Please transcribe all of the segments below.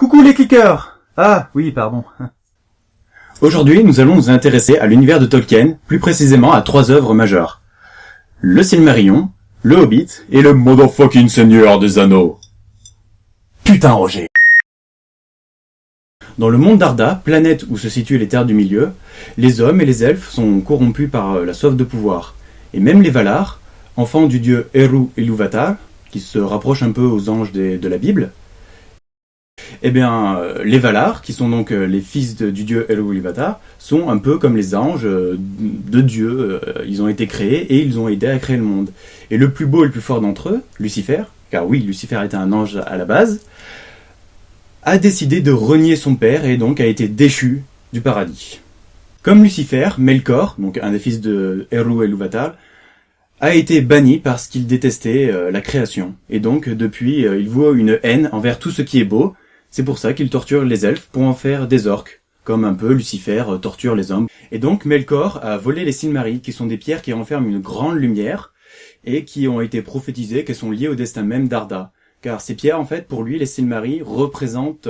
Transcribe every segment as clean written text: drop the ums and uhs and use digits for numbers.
Coucou les clickers! Ah, oui, pardon. Aujourd'hui, nous allons nous intéresser à l'univers de Tolkien, plus précisément à 3 œuvres majeures. Le Silmarillion, le Hobbit et le Motherfucking Seigneur des Anneaux. Putain, Roger! Dans le monde d'Arda, planète où se situent les terres du milieu, les hommes et les elfes sont corrompus par la soif de pouvoir. Et même les Valar, enfants du dieu Eru Ilúvatar, qui se rapprochent un peu aux anges de la Bible, les Valar, qui sont donc les fils du dieu Eru Ilúvatar, sont un peu comme les anges de Dieu. Ils ont été créés et ils ont aidé à créer le monde. Et le plus beau et le plus fort d'entre eux, Lucifer, car oui, Lucifer était un ange à la base, a décidé de renier son père et donc a été déchu du paradis. Comme Lucifer, Melkor, donc un des fils de Eru Ilúvatar, a été banni parce qu'il détestait la création. Et donc, depuis, il voue une haine envers tout ce qui est beau. C'est pour ça qu'il torture les elfes pour en faire des orques, comme un peu Lucifer torture les hommes. Et donc, Melkor a volé les Silmarils, qui sont des pierres qui renferment une grande lumière, et qui ont été prophétisées, qu'elles sont liées au destin même d'Arda. Car ces pierres, en fait, pour lui, les Silmarils représentent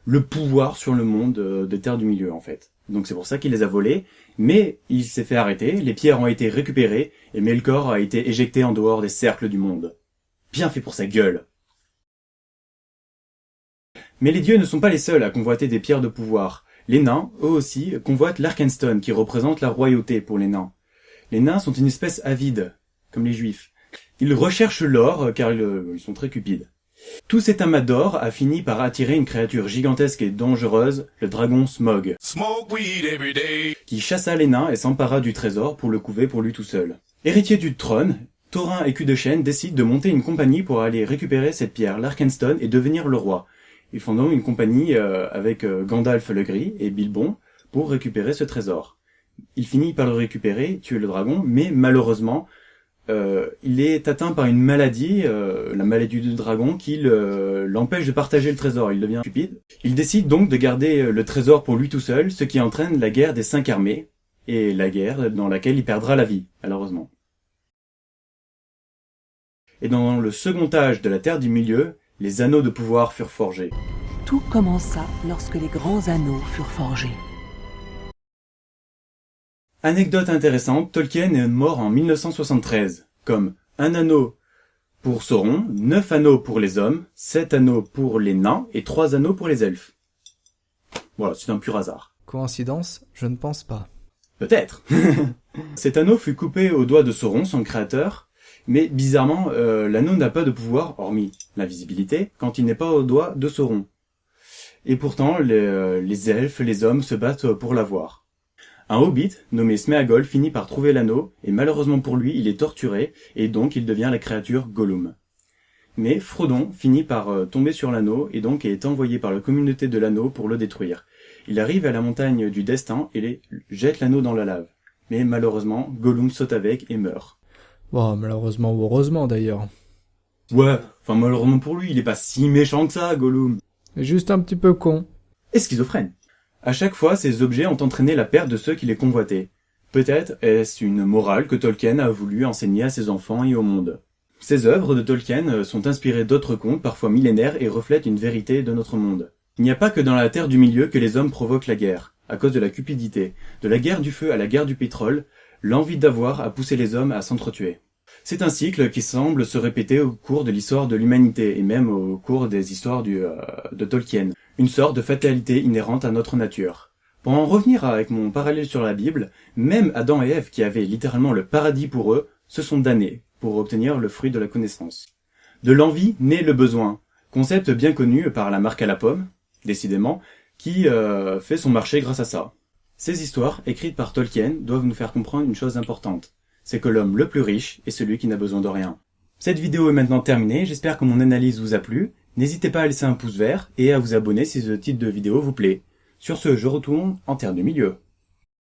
le pouvoir sur le monde des Terres du Milieu, en fait. Donc c'est pour ça qu'il les a volées, mais il s'est fait arrêter, les pierres ont été récupérées, et Melkor a été éjecté en dehors des cercles du monde. Bien fait pour sa gueule. Mais les dieux ne sont pas les seuls à convoiter des pierres de pouvoir. Les nains, eux aussi, convoitent l'Arkenstone, qui représente la royauté pour les nains. Les nains sont une espèce avide, comme les juifs. Ils recherchent l'or, car ils sont très cupides. Tout cet amas d'or a fini par attirer une créature gigantesque et dangereuse, le dragon Smaug, qui chassa les nains et s'empara du trésor pour le couver pour lui tout seul. Héritier du trône, Thorin et Cú-de-Chêne décident de monter une compagnie pour aller récupérer cette pierre, l'Arkenstone, et devenir le roi. Ils font donc une compagnie avec Gandalf le Gris et Bilbon pour récupérer ce trésor. Il finit par le récupérer, tuer le dragon, mais malheureusement, il est atteint par une maladie, la maladie du dragon, qui l'empêche de partager le trésor. Il devient stupide. Il décide donc de garder le trésor pour lui tout seul, ce qui entraîne la guerre des 5 armées, et la guerre dans laquelle il perdra la vie, malheureusement. Et dans le second âge de la Terre du Milieu, les anneaux de pouvoir furent forgés. Tout commença lorsque les grands anneaux furent forgés. Anecdote intéressante, Tolkien est mort en 1973, comme 1 anneau pour Sauron, 9 anneaux pour les hommes, 7 anneaux pour les nains et 3 anneaux pour les elfes. Voilà, c'est un pur hasard. Coïncidence? Je ne pense pas. Peut-être. Cet anneau fut coupé au doigt de Sauron, son créateur, mais bizarrement, l'anneau n'a pas de pouvoir, hormis l'invisibilité, quand il n'est pas au doigt de Sauron. Et pourtant, les elfes, les hommes se battent pour l'avoir. Un hobbit, nommé Sméagol, finit par trouver l'anneau, et malheureusement pour lui, il est torturé, et donc il devient la créature Gollum. Mais Frodon finit par tomber sur l'anneau, et donc est envoyé par la communauté de l'anneau pour le détruire. Il arrive à la montagne du destin, et jette l'anneau dans la lave. Mais malheureusement, Gollum saute avec et meurt. Bon, malheureusement ou heureusement d'ailleurs. Ouais, enfin malheureusement pour lui, il est pas si méchant que ça, Gollum. Juste un petit peu con. Et schizophrène. À chaque fois, ces objets ont entraîné la perte de ceux qui les convoitaient. Peut-être est-ce une morale que Tolkien a voulu enseigner à ses enfants et au monde. Ces œuvres de Tolkien sont inspirées d'autres contes, parfois millénaires, et reflètent une vérité de notre monde. Il n'y a pas que dans la Terre du Milieu que les hommes provoquent la guerre, à cause de la cupidité. De la guerre du feu à la guerre du pétrole, l'envie d'avoir a poussé les hommes à s'entretuer. C'est un cycle qui semble se répéter au cours de l'histoire de l'humanité, et même au cours des histoires de Tolkien. Une sorte de fatalité inhérente à notre nature. Pour en revenir avec mon parallèle sur la Bible, même Adam et Ève, qui avaient littéralement le paradis pour eux, se sont damnés pour obtenir le fruit de la connaissance. De l'envie naît le besoin, concept bien connu par la marque à la pomme, décidément, qui fait son marché grâce à ça. Ces histoires, écrites par Tolkien, doivent nous faire comprendre une chose importante. C'est que l'homme le plus riche est celui qui n'a besoin de rien. Cette vidéo est maintenant terminée, j'espère que mon analyse vous a plu. N'hésitez pas à laisser un pouce vert et à vous abonner si ce type de vidéo vous plaît. Sur ce, je retourne en Terre du Milieu.